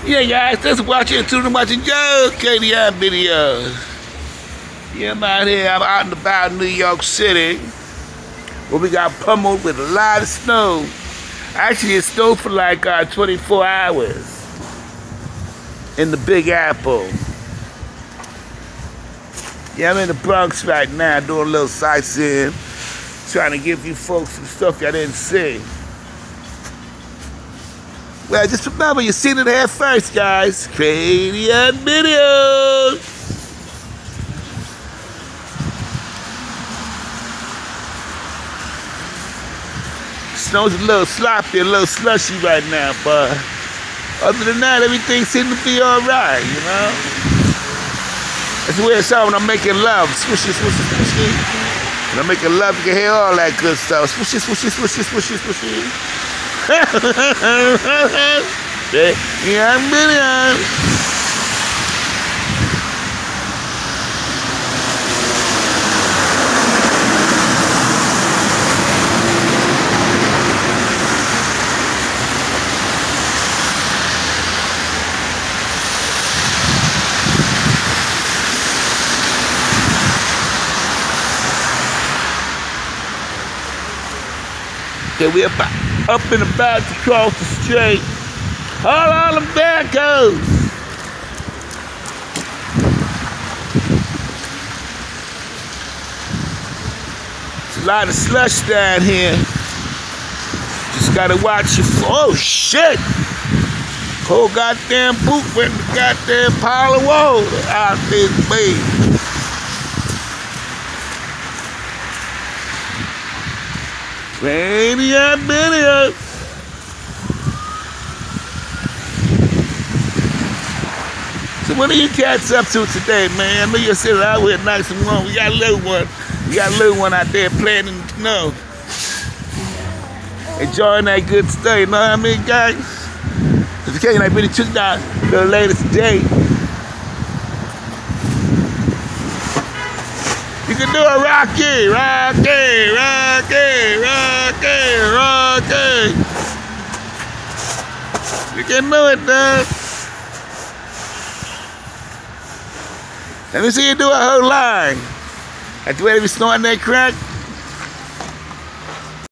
Yeah, guys, thanks for watching Joe KDI videos. Yeah, I'm out here. I'm out and about in New York City, where we got pummeled with a lot of snow. Actually, it snowed for like 24 hours in the Big Apple. Yeah, I'm in the Bronx right now doing a little sightseeing, trying to give you folks some stuff y'all didn't see. Well, just remember, you seen it here first, guys. KDI videos. Snow's a little sloppy, a little slushy right now, but other than that, everything seems to be all right, you know? That's the way it sounds when I'm making love. Swishy, swishy, swishy. When I'm making love, you can hear all that good stuff. Swishy, swishy, swishy, swishy, swishy. Yeah, I'm million. Okay, we're up and about to cross the street. All them backhoes. There's a lot of slush down here. Just gotta watch your. Oh shit! Whole goddamn boot went in the goddamn pile of water out this way. KDI videos. So what are you cats up to today, man? I know you're sitting out here nice and warm. We got a little one. We got a little one out there playing in the snow. Enjoying that good stuff, you know what I mean, guys? If you can't, I really took down the latest date. You can do a Rocky, Rocky, Rocky, Rocky, Rocky. You can do it, dog. Let me see you do a whole line. After waiting to be snorting that crack.